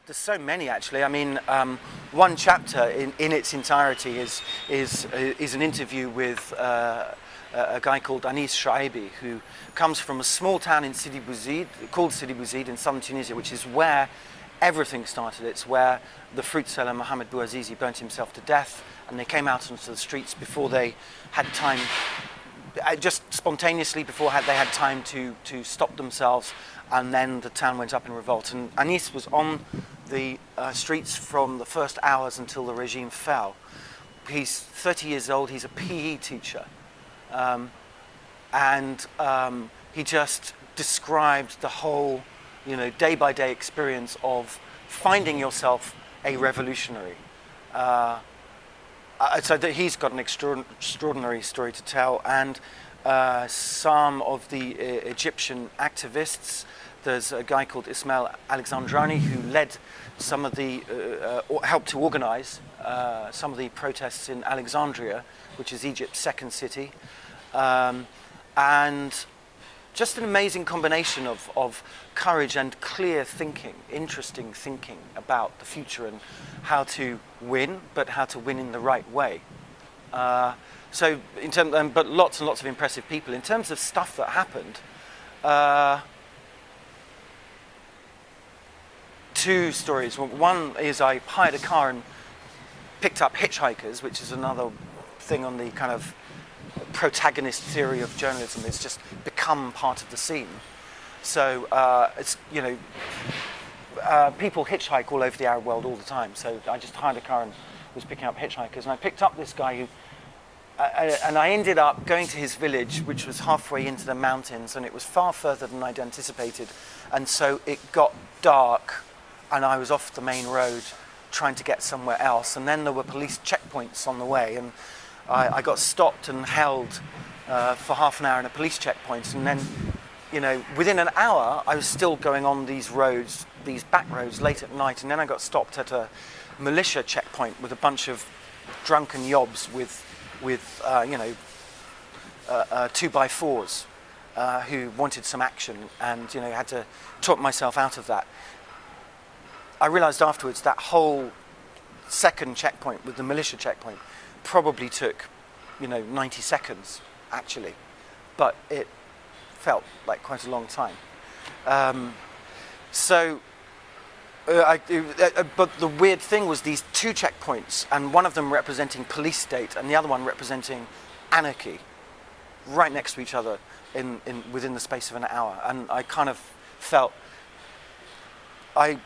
There's so many, actually. I mean, one chapter in its entirety is an interview with a guy called Anis Shaibi, who comes from a small town in Sidi Bouzid, called Sidi Bouzid in southern Tunisia, which is where everything started. It's where the fruit seller Mohamed Bouazizi burnt himself to death, and they came out onto the streets before they had time, just spontaneously before they had time to stop themselves, and then the town went up in revolt. And Anis was on the streets from the first hours until the regime fell. He's 30 years old, he's a PE teacher, and he just described the whole, day-by-day experience of finding yourself a revolutionary. So that he's got an extraordinary story to tell, and some of the Egyptian activists. There's a guy called Ismail Alexandrani who led some of the, helped to organize some of the protests in Alexandria, which is Egypt's second city. And just an amazing combination of courage and clear thinking, interesting thinking about the future and how to win, but how to win in the right way. So, but lots and lots of impressive people. In terms of stuff that happened, two stories. One is I hired a car and picked up hitchhikers, which is another thing on the kind of protagonist theory of journalism. It's just become part of the scene. So it's people hitchhike all over the Arab world all the time. So I just hired a car and was picking up hitchhikers, and I picked up this guy who, and I ended up going to his village, which was halfway into the mountains, and it was far further than I'd anticipated, and so it got dark. And I was off the main road trying to get somewhere else. And then there were police checkpoints on the way. And I got stopped and held for half an hour in a police checkpoint. And then, within an hour, I was still going on these roads, these back roads, late at night. And then I got stopped at a militia checkpoint with a bunch of drunken yobs with 2x4s who wanted some action. And, had to talk myself out of that. I realised afterwards that whole second checkpoint with the militia checkpoint probably took, 90 seconds, actually. But it felt like quite a long time. But the weird thing was these two checkpoints, and one of them representing police state and the other one representing anarchy, right next to each other within the space of an hour. And I kind of felt I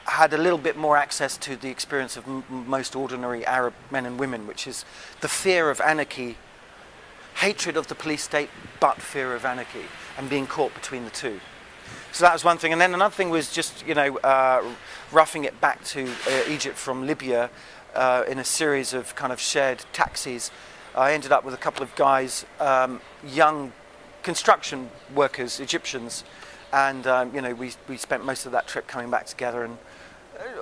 had a little bit more access to the experience of most ordinary Arab men and women, which is the fear of anarchy, hatred of the police state, but fear of anarchy, and being caught between the two. So that was one thing. And then another thing was just, roughing it back to Egypt from Libya in a series of kind of shared taxis. I ended up with a couple of guys, young construction workers, Egyptians, and we spent most of that trip coming back together, and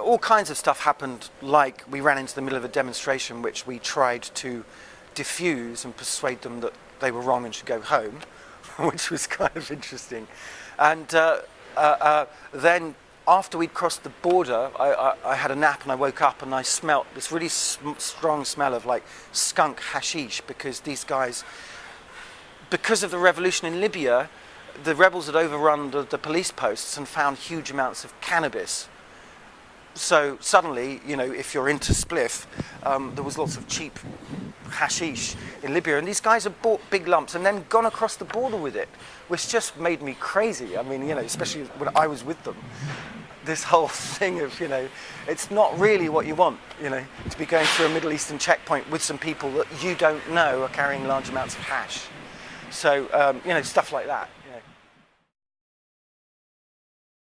all kinds of stuff happened. Like we ran into the middle of a demonstration, which we tried to diffuse and persuade them that they were wrong and should go home, which was kind of interesting. And then after we'd crossed the border, I had a nap and I woke up and I smelt this really strong smell of like skunk hashish, because these guys, because of the revolution in Libya, the rebels had overrun the police posts and found huge amounts of cannabis. So suddenly, if you're into spliff, there was lots of cheap hashish in Libya, and these guys had bought big lumps and then gone across the border with it, which just made me crazy. I mean, especially when I was with them. This whole thing of, it's not really what you want, to be going through a Middle Eastern checkpoint with some people that you don't know are carrying large amounts of hash. So, stuff like that.